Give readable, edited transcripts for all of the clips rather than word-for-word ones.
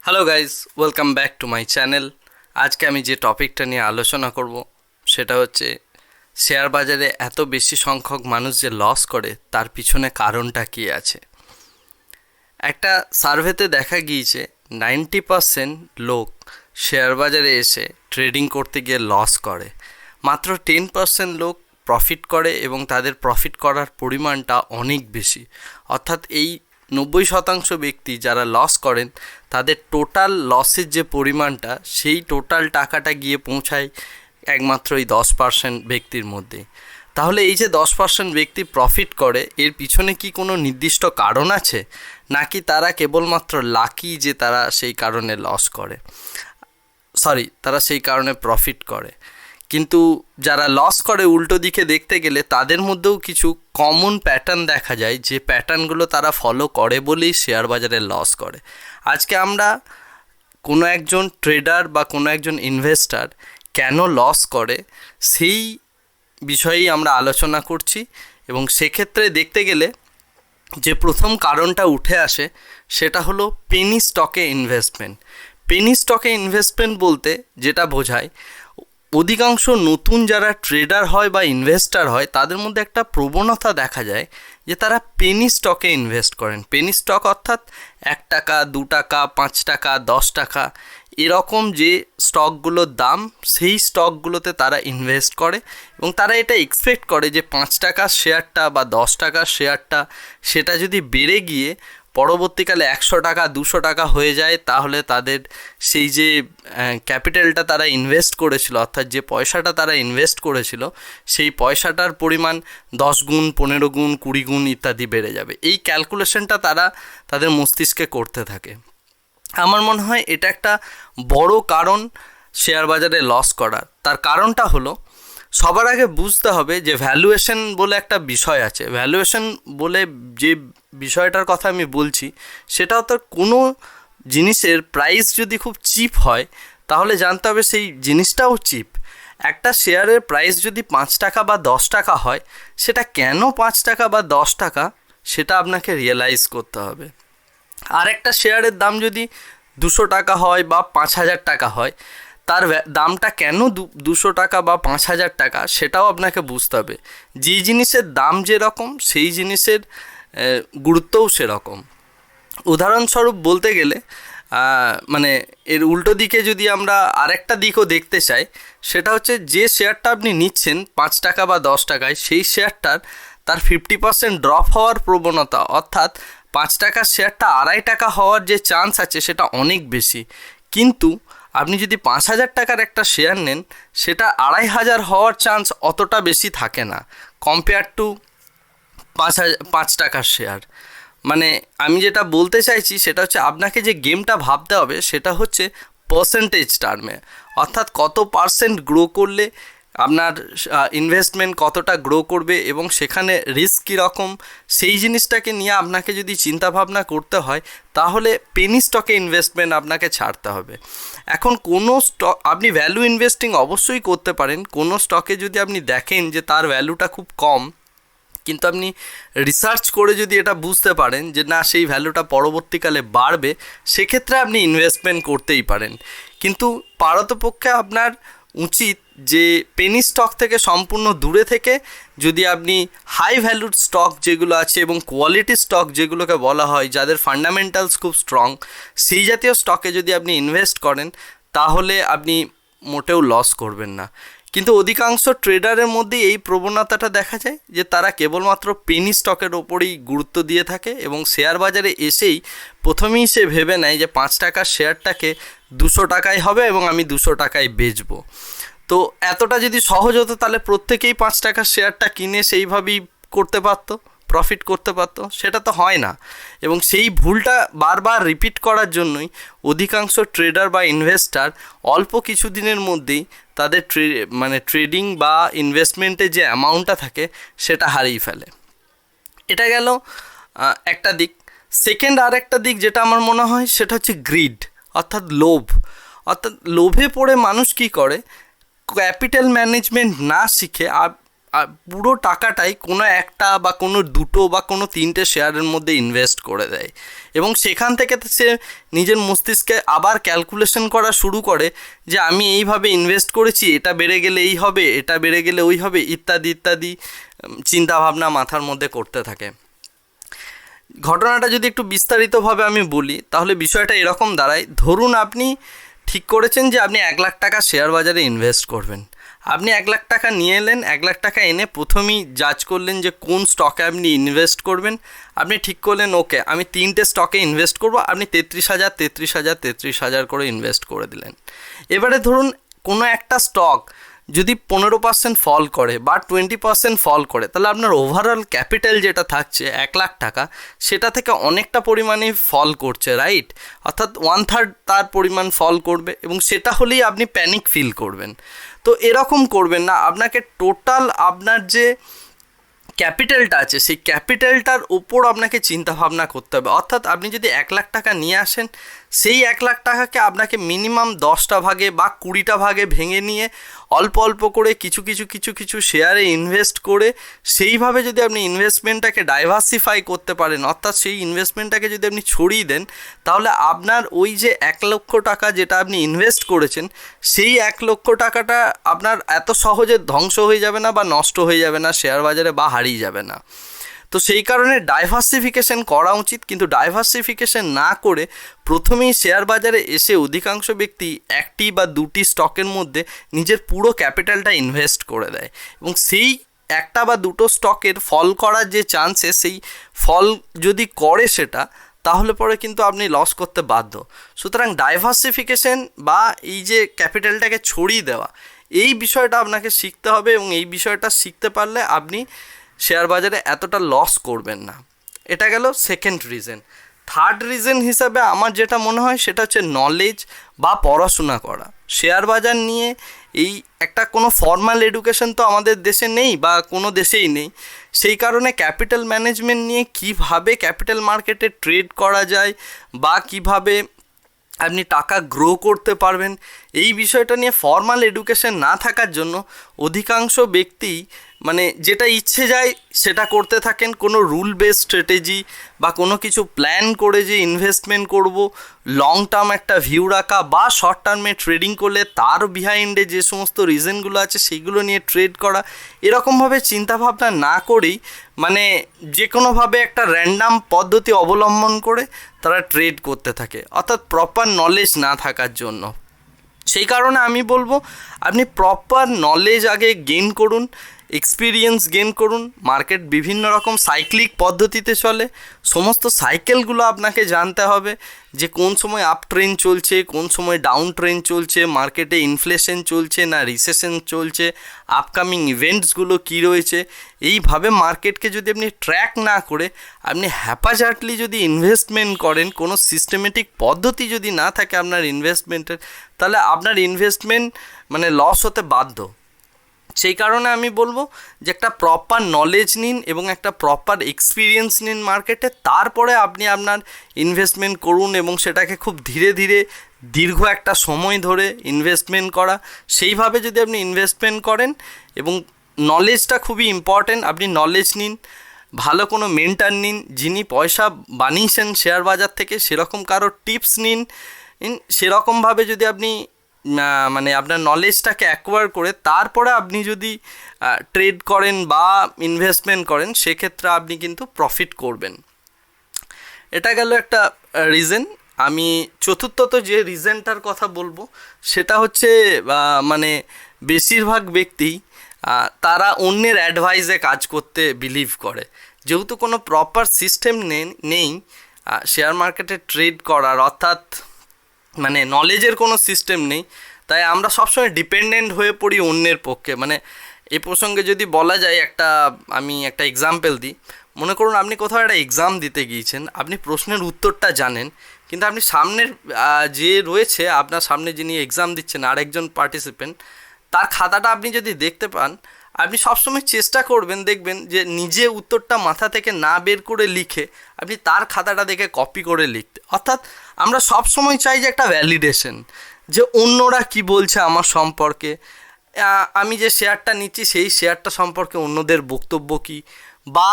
Hello guys, welcome back to my channel. আজকে আমি যে টপিকটা নিয়ে আলোচনা করব সেটা হচ্ছে শেয়ার বাজারে এত বেশি সংখ্যক মানুষ যে লস করে তার পিছনে কারণটা কী আছে। একটা সার্ভেতে দেখা গিয়েছে 90% লোক শেয়ার বাজারে এসে ট্রেডিং করতে গিয়ে লস করে, মাত্র 10% লোক প্রফিট করে এবং তাদের প্রফিট করার পরিমাণটা অনেক বেশি। অর্থাৎ এই 90% ব্যক্তি যারা লস করেন তাদের টোটাল লসের যে পরিমাণটা সেই টোটাল টাকাটা গিয়ে পৌঁছায় একমাত্র এই 10% ব্যক্তির মধ্যে। তাহলে এই যে 10% ব্যক্তি প্রফিট করে এর পিছনে কি কোনো নির্দিষ্ট কারণ আছে, নাকি তারা কেবলমাত্র লাকি যে তারা সেই কারণে লস করে, তারা সেই কারণে প্রফিট করে? কিন্তু যারা লস করে উল্টো দিকে দেখতে গেলে তাদের মধ্যেও কিছু কমন প্যাটার্ন দেখা যায়, যে প্যাটার্নগুলো তারা ফলো করে বলেই শেয়ার বাজারে লস করে। আজকে আমরা কোনো একজন ট্রেডার বা কোনো একজন ইনভেস্টার কেন লস করে সেই বিষয়েই আমরা আলোচনা করছি। এবং সেক্ষেত্রে দেখতে গেলে যে প্রথম কারণটা উঠে আসে সেটা হলো পেনি স্টকে ইনভেস্টমেন্ট। পেনি স্টকে ইনভেস্টমেন্ট বলতে যেটা বোঝায়, অধিকাংশ নতুন যারা ট্রেডার হয় বা ইনভেস্টার হয় তাদের মধ্যে একটা প্রবণতা দেখা যায় যে তারা পেনি স্টকে ইনভেস্ট করেন। পেনি স্টক অর্থাৎ 1 টাকা, 2 টাকা, 5 টাকা, 10 টাকা এরকম যে স্টকগুলোর দাম, সেই স্টকগুলোতে তারা ইনভেস্ট করে এবং তারা এটা এক্সপেক্ট করে যে 5 টাকার শেয়ারটা বা 10 টাকার শেয়ারটা সেটা যদি বেড়ে গিয়ে পরবর্তীকালে 100 টাকা 200 টাকা হয়ে যায়, তাহলে তাদের সেই যে ক্যাপিটালটা তারা ইনভেস্ট করেছিল, অর্থাৎ যে পয়সাটা তারা ইনভেস্ট করেছিল সেই পয়সাটার পরিমাণ 10 গুণ, 15 গুণ, 20 গুণ ইত্যাদি বেড়ে যাবে। এই ক্যালকুলেশনটা তারা তাদের মস্তিষ্কে করতে থাকে। আমার মনে হয় এটা একটা বড় কারণ শেয়ার বাজারে লস করার। তার কারণটা হলো, সবার আগে বুঝতে হবে যে ভ্যালুয়েশন বলে একটা বিষয় আছে। ভ্যালুয়েশন বলে যে বিষয়টার কথা আমি বলছি সেটা অর্থাৎ কোনো জিনিসের প্রাইস যদি খুব চিপ হয় তাহলে জানতে হবে সেই জিনিসটাও চিপ। একটা শেয়ারের প্রাইস যদি 5 টাকা বা 10 টাকা হয়, সেটা কেন 5 টাকা বা 10 টাকা সেটা আপনাকে রিয়েলাইজ করতে হবে। আর একটা শেয়ারের দাম যদি 200 টাকা হয় বা 5,000 টাকা হয়, তার দামটা কেন 200 টাকা বা 5,000 টাকা সেটাও আপনাকে বুঝতে হবে। যে জিনিসের দাম যেরকম সেই জিনিসের গুরুত্বও সেরকম। উদাহরণস্বরূপ বলতে গেলে মানে এর উল্টো দিকে যদি আমরা আরেকটা দিকও দেখতে চাই, সেটা হচ্ছে যে শেয়ারটা আপনি নিচ্ছেন 5 টাকা বা 10 টাকায়, সেই শেয়ারটার তার 50% ড্রপ হওয়ার প্রবণতা, অর্থাৎ 5 টাকার শেয়ারটা 2.5 টাকা হওয়ার যে চান্স আছে সেটা অনেক বেশি। কিন্তু আপনি যদি 5,000 টাকার একটা শেয়ার নেন, সেটা 2,500 হওয়ার চান্স অতটা বেশি থাকে না কম্পেয়ার টু 5 টাকার শেয়ার। মানে আমি যেটা বলতে চাইছি সেটা হচ্ছে আপনাকে যে গেমটা ভাবতে হবে সেটা হচ্ছে পার্সেন্টেজ টার্মে, অর্থাৎ কত পার্সেন্ট গ্রো করলে আপনার ইনভেস্টমেন্ট কতটা গ্রো করবে এবং সেখানে রিস্ক কীরকম, সেই জিনিসটাকে নিয়ে আপনাকে যদি চিন্তাভাবনা করতে হয় তাহলে পেনি স্টকে ইনভেস্টমেন্ট আপনাকে ছাড়তে হবে। এখন কোনো স্টক আপনি ভ্যালু ইনভেস্টিং অবশ্যই করতে পারেন। কোনো স্টকে যদি আপনি দেখেন যে তার ভ্যালুটা খুব কম, কিন্তু আপনি রিসার্চ করে যদি এটা বুঝতে পারেন যে না, সেই ভ্যালুটা পরবর্তীকালে বাড়বে, সেক্ষেত্রে আপনি ইনভেস্টমেন্ট করতেই পারেন। কিন্তু পারতপক্ষে আপনার উচিত যে পেনি স্টক থেকে সম্পূর্ণ দূরে থেকে যদি আপনি হাই ভ্যালুড স্টক যেগুলো আছে এবং কোয়ালিটি স্টক যেগুলোকে বলা হয়, যাদের ফান্ডামেন্টালস খুব স্ট্রং, সেই জাতীয় স্টকে যদি আপনি ইনভেস্ট করেন তাহলে আপনি মোটেও লস করবেন না। কিন্তু অধিকাংশ ট্রেডারের মধ্যে এই প্রবণতাটা দেখা যায় যে তারা কেবলমাত্র পেনি স্টকের ওপরেই গুরুত্ব দিয়ে থাকে এবং শেয়ার বাজারে এসেই প্রথমেই সে ভেবে নেয় যে 5 টাকার শেয়ারটাকে 200 টাকায় হবে এবং আমি 200 টাকায় বেচবো। তো এতটা যদি সহজ হতো তাহলে প্রত্যেকেই 5 টাকার শেয়ারটা কিনে সেইভাবেই করতে পারতো, প্রফিট করতে পারতো। সেটা তো হয় না, এবং সেই ভুলটা বারবার রিপিট করার জন্যই অধিকাংশ ট্রেডার বা ইনভেস্টার অল্প কিছু দিনের মধ্যেই তাদের ট্রেডিং বা ইনভেস্টমেন্টের যে অ্যামাউন্টটা থাকে সেটা হারিয়ে ফেলে। এটা গেল একটা দিক। সেকেন্ড আর একটা দিক যেটা আমার মনে হয় সেটা হচ্ছে গ্রিড, অর্থাৎ লোভ। অর্থাৎ লোভে পড়ে মানুষ কী করে, ক্যাপিটাল ম্যানেজমেন্ট না শিখে পুরো টাকাটাই কোনো একটা বা কোনো দুটো বা কোনো তিনটে শেয়ারের মধ্যে ইনভেস্ট করে দেয় এবং সেখান থেকে সে নিজের মস্তিষ্কে আবার ক্যালকুলেশন করা শুরু করে যে আমি এইভাবে ইনভেস্ট করেছি, এটা বেড়ে গেলে এই হবে, এটা বেড়ে গেলে ওই হবে, ইত্যাদি ইত্যাদি চিন্তাভাবনা মাথার মধ্যে করতে থাকে। ঘটনাটা যদি একটু বিস্তারিতভাবে আমি বলি তাহলে বিষয়টা এরকম দাঁড়ায়, ধরুন আপনি ঠিক করেছেন যে আপনি 1,00,000 টাকা শেয়ার বাজারে ইনভেস্ট করবেন। আপনি 1,00,000 টাকা নিয়ে এলেন, 1,00,000 টাকা এনে প্রথমেই জাজ করলেন যে কোন স্টকে আপনি ইনভেস্ট করবেন। আপনি ঠিক করলেন ওকে আমি 3টে স্টকে ইনভেস্ট করব, আপনি 33,000 33,000 33,000 করে ইনভেস্ট করে দিলেন। এবারে ধরুন কোনো একটা স্টক যদি 15% ফল করে বা 20% ফল করে, তাহলে আপনার ওভারঅল ক্যাপিটাল যেটা থাকছে 1,00,000 টাকা, সেটা থেকে অনেকটা পরিমাণে ফল করছে, রাইট? অর্থাৎ 1/3 তার পরিমাণ ফল করবে এবং সেটা হলেই আপনি প্যানিক ফিল করবেন। তো এরকম করবেন না, আপনাকে টোটাল আপনার যে ক্যাপিটালটা আছে সেই ক্যাপিটালটার ওপর আপনাকে চিন্তাভাবনা করতে হবে। অর্থাৎ আপনি যদি 1,00,000 টাকা নিয়ে আসেন, সেই 1,00,000 টাকাকে আপনাকে মিনিমাম 10টা ভাগে বা 20টা ভাগে ভেঙে নিয়ে অল্প অল্প করে কিছু কিছু কিছু কিছু শেয়ারে ইনভেস্ট করে সেইভাবে যদি আপনি ইনভেস্টমেন্টটাকে ডাইভার্সিফাই করতে পারেন, অর্থাৎ সেই ইনভেস্টমেন্টটাকে যদি আপনি ছড়িয়ে দেন, তাহলে আপনার ওই যে 1,00,000 টাকা যেটা আপনি ইনভেস্ট করেছেন সেই 1,00,000 টাকাটা আপনার এত সহজে ধ্বংস হয়ে যাবে না বা নষ্ট হয়ে যাবে না শেয়ার বাজারে বা হারিয়ে যাবে না। তো সেই কারণে ডাইভার্সিফিকেশন করা উচিত, কিন্তু ডাইভার্সিফিকেশন না করে প্রথমেই শেয়ার বাজারে এসে অধিকাংশ ব্যক্তি একটি বা দুটি স্টকের মধ্যে নিজের পুরো ক্যাপিটালটা ইনভেস্ট করে দেয় এবং সেই একটা বা দুটো স্টকের ফল করার যে চান্সেস, সেই ফল যদি করে সেটা, তাহলে পরে কিন্তু আপনি লস করতে বাধ্য। সুতরাং ডাইভার্সিফিকেশন বা এই যে ক্যাপিটালটাকে ছড়িয়ে দেওয়া, এই বিষয়টা আপনাকে শিখতে হবে এবং এই বিষয়টা শিখতে পারলে আপনি শেয়ার বাজারে এতটা লস করবেন না। এটা গেল সেকেন্ড রিজন। থার্ড রিজন হিসাবে আমার যেটা মনে হয় সেটা হচ্ছে নলেজ বা পড়াশোনা করা। শেয়ার বাজার নিয়ে এই একটা কোনো ফর্মাল এডুকেশন তো আমাদের দেশে নেই বা কোনো দেশেই নেই। সেই কারণে ক্যাপিটাল ম্যানেজমেন্ট নিয়ে কিভাবে ক্যাপিটাল মার্কেটে ট্রেড করা যায় বা কিভাবে আপনি টাকা গ্রো করতে পারবেন, এই বিষয়টা নিয়ে ফর্মাল এডুকেশন না থাকার জন্য অধিকাংশ ব্যক্তি মানে যেটা ইচ্ছে যায় সেটা করতে থাকেন। কোনো রুল বেস স্ট্র্যাটেজি বা কোনো কিছু প্ল্যান করে যে ইনভেস্টমেন্ট করব, লং টার্ম একটা ভিউ রাখা বা শর্ট টার্মে ট্রেডিং করলে তার বিহাইন্ডে যে সমস্ত রিজনগুলো আছে সেইগুলো নিয়ে ট্রেড করা, এরকমভাবে চিন্তাভাবনা না করেই মানে যে কোনোভাবে একটা র্যান্ডাম পদ্ধতি অবলম্বন করে তারা ট্রেড করতে থাকে, অর্থাৎ প্রপার নলেজ না থাকার জন্য। সেই কারণে আমি বলবো আপনি প্রপার নলেজ আগে গেইন করুন, এক্সপিরিয়েন্স গেইন করুন। মার্কেট বিভিন্ন রকম সাইক্লিক পদ্ধতিতে চলে, সমস্ত সাইকেলগুলো আপনাকে জানতে হবে যে কোন সময় আপ ট্রেন্ড চলছে, কোন সময় ডাউন ট্রেন্ড চলছে, মার্কেটে ইনফ্লেশন চলছে না রিসেশন চলছে, আপকামিং ইভেন্টসগুলো কী রয়েছে। এইভাবে মার্কেটকে যদি আপনি ট্র্যাক না করে আপনি হ্যাপাজার্টলি যদি ইনভেস্টমেন্ট করেন, কোনো সিস্টেমেটিক পদ্ধতি যদি না থাকে আপনার ইনভেস্টমেন্টের, তাহলে আপনার ইনভেস্টমেন্ট মানে লস হতে বাধ্য। সেই কারণে আমি বলবো যে একটা প্রপার নলেজ নিন এবং একটা প্রপার এক্সপিরিয়েন্স নিন মার্কেটে, তারপরে আপনি আপনার ইনভেস্টমেন্ট করুন এবং সেটাকে খুব ধীরে ধীরে দীর্ঘ একটা সময় ধরে ইনভেস্টমেন্ট করা, সেইভাবে যদি আপনি ইনভেস্টমেন্ট করেন। এবং নলেজটা খুবই ইম্পর্ট্যান্ট, আপনি নলেজ নিন, ভালো কোনো মেন্টার নিন যিনি পয়সা বানিয়েছেন শেয়ার বাজার থেকে, সেরকম কারো টিপস নিন। সেরকমভাবে যদি আপনি মানে আপনার নলেজটাকে অ্যাকোয়ার করে তারপরে আপনি যদি ট্রেড করেন বা ইনভেস্টমেন্ট করেন, সেক্ষেত্রে আপনি কিন্তু প্রফিট করবেন। এটা গেল একটা রিজন। আমি চতুর্থত যে রিজনটার কথা বলবো সেটা হচ্ছে মানে বেশিরভাগ ব্যক্তি তারা অন্যের অ্যাডভাইসে কাজ করতে বিলিভ করে। যেহেতু কোনো প্রপার সিস্টেম নেই শেয়ার মার্কেটে ট্রেড করার, অর্থাৎ মানে নলেজের কোনো সিস্টেম নেই, তাই আমরা সবসময় ডিপেন্ডেন্ট হয়ে পড়ি অন্যের পক্ষে। মানে এ প্রসঙ্গে যদি বলা যায় আমি একটা এক্সাম্পল দিই। মনে করুন আপনি কোথাও একটা এক্সাম দিতে গিয়েছেন, আপনি প্রশ্নের উত্তরটা জানেন, কিন্তু আপনি সামনের যে রয়েছে আপনার সামনে যিনি এক্সাম দিচ্ছেন আরেকজন পার্টিসিপেন্ট, তার খাতাটা আপনি যদি দেখতে পান, আপনি সবসময় চেষ্টা করবেন দেখবেন যে নিজে উত্তরটা মাথা থেকে না বের করে লিখে আপনি তার খাতাটা দেখে কপি করে লিখতে। অর্থাৎ আমরা সবসময় চাই যে একটা ভ্যালিডেশন, যে অন্যরা কি বলছে আমার সম্পর্কে, আমি যে শেয়ারটা নিচ্ছি সেই শেয়ারটা সম্পর্কে অন্যদের বক্তব্য কী, বা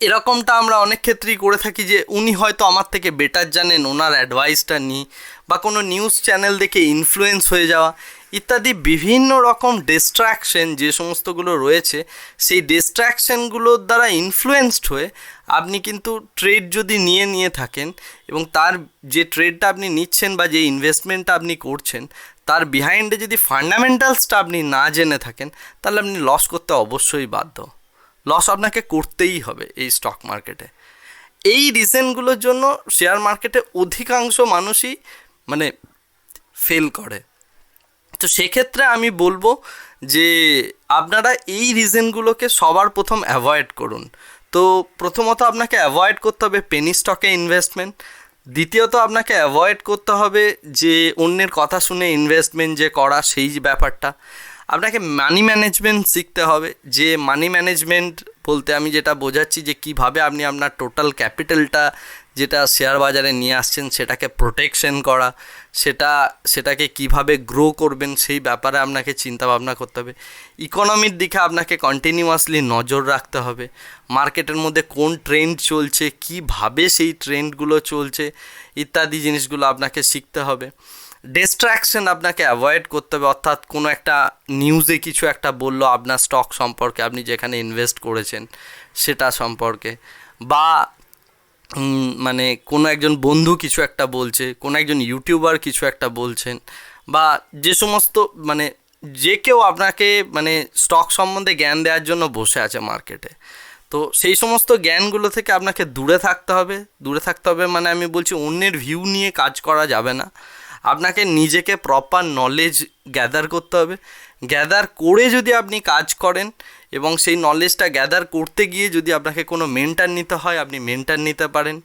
এরকমটা আমরা অনেক ক্ষেত্রেই করে থাকি যে উনি হয়তো আমার থেকে বেটার জানেন, ওনার অ্যাডভাইসটা নিই, বা কোনো নিউজ চ্যানেল দেখে ইনফ্লুয়েন্স হয়ে যাওয়া ইত্যাদি বিভিন্ন রকম ডিস্ট্র্যাকশন যে সমস্তগুলো রয়েছে, সেই ডিস্ট্র্যাকশনগুলোর দ্বারা ইনফ্লুয়েন্সড হয়ে আপনি কিন্তু ট্রেড যদি নিয়ে থাকেন এবং তার যে ট্রেডটা আপনি নিচ্ছেন বা যে ইনভেস্টমেন্টটা আপনি করছেন তার বিহাইন্ডে যদি ফান্ডামেন্টালসটা আপনি না জেনে থাকেন, তাহলে আপনি লস করতে অবশ্যই বাধ্য। লস আপনাকে করতেই হবে এই স্টক মার্কেটে। এই রিজনগুলোর জন্য শেয়ার মার্কেটে অধিকাংশ মানুষই মানে ফেল করে। তো সেক্ষেত্রে আমি বলবো যে আপনারা এই রিজনগুলোকে সবার প্রথম অ্যাভয়েড করুন। তো প্রথমত আপনাকে অ্যাভয়েড করতে হবে পেনি স্টকে ইনভেস্টমেন্ট। দ্বিতীয়ত আপনাকে অ্যাভয়েড করতে হবে যে অন্যের কথা শুনে ইনভেস্টমেন্ট যে করা সেই ব্যাপারটা। আপনাকে মানি ম্যানেজমেন্ট শিখতে হবে। যে মানি ম্যানেজমেন্ট বলতে আমি যেটা বোঝাচ্ছি যে কীভাবে আপনি আপনার টোটাল ক্যাপিটালটা যেটা শেয়ার বাজারে নিয়ে আসছেন সেটাকে প্রোটেকশন করা, সেটাকে কিভাবে গ্রো করবেন সেই ব্যাপারে আপনাকে চিন্তা ভাবনা করতে হবে। ইকোনমির দিকে আপনাকে কন্টিনিউয়াসলি নজর রাখতে হবে। মার্কেটের মধ্যে কোন ট্রেন্ড চলছে, কিভাবে সেই ট্রেন্ডগুলো চলছে ইত্যাদি জিনিসগুলো আপনাকে শিখতে হবে। ডিস্ট্র্যাকশন আপনাকে অ্যাভয়েড করতে হবে, অর্থাৎ কোনো একটা নিউজে কিছু একটা বললো আপনার স্টক সম্পর্কে, আপনি যেখানে ইনভেস্ট করেছেন সেটা সম্পর্কে, বা মানে কোনো একজন বন্ধু কিছু একটা বলছে, কোনো একজন ইউটিউবার কিছু একটা বলছেন, বা যে সমস্ত মানে যে কেউ আপনাকে মানে স্টক সম্বন্ধে জ্ঞান দেওয়ার জন্য বসে আছে মার্কেটে, তো সেই সমস্ত জ্ঞানগুলো থেকে আপনাকে দূরে থাকতে হবে। দূরে থাকতে হবে মানে আমি বলছি অন্যের ভিউ নিয়ে কাজ করা যাবে না। আপনাকে নিজেকে প্রপার নলেজ গ্যাদার করতে হবে। গ্যাদার করে যদি আপনি কাজ করেন এবং সেই নলেজটা গ্যাদার করতে গিয়ে যদি আপনাকে কোনো মেন্টার নিতে হয়, আপনি মেন্টার নিতে পারেন।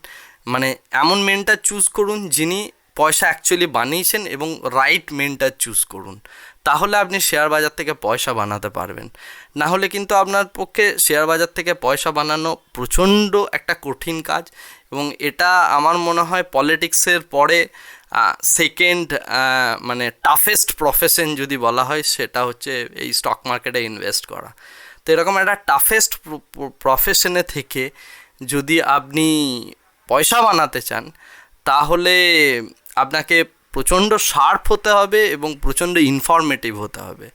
মানে এমন মেন্টার চুজ করুন যিনি পয়সা অ্যাকচুয়ালি বানিয়েছেন, এবং রাইট মেন্টার চুজ করুন, তাহলে আপনি শেয়ার বাজার থেকে পয়সা বানাতে পারবেন। না হলে কিন্তু আপনার পক্ষে শেয়ার বাজার থেকে পয়সা বানানো প্রচণ্ড একটা কঠিন কাজ, এবং এটা আমার মনে হয় পলিটিক্সের পরে সেকেন্ড মানে টাফেস্ট প্রফেশন যদি বলা হয় সেটা হচ্ছে এই স্টক মার্কেটে ইনভেস্ট করা। তো এরকম একটা টাফেস্ট প্রফেশনে থেকে যদি আপনি পয়সা বানাতে চান তাহলে আপনাকে প্রচণ্ড শার্প হতে হবে এবং প্রচণ্ড ইনফরমেটিভ হতে হবে,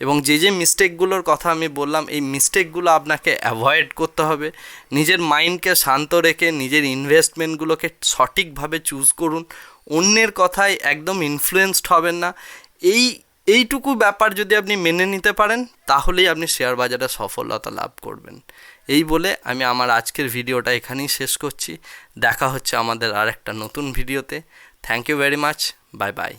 এবং যে মিস্টেকগুলোর কথা আমি বললাম এই মিস্টেকগুলো আপনাকে অ্যাভয়েড করতে হবে। নিজের মাইন্ডকে শান্ত রেখে নিজের ইনভেস্টমেন্টগুলোকে সঠিকভাবে চুজ করুন। অন্যের কথায় একদম ইনফ্লুয়েন্সড হবেন না। এইটুকু ব্যাপার যদি আপনি মেনে নিতে পারেন তাহলেই আপনি শেয়ার বাজারে সফলতা লাভ করবেন। এই বলে আমি আমার আজকের ভিডিওটা এখানেই শেষ করছি। দেখা হচ্ছে আমাদের আরেকটা নতুন ভিডিওতে। Thank you very much. Bye by.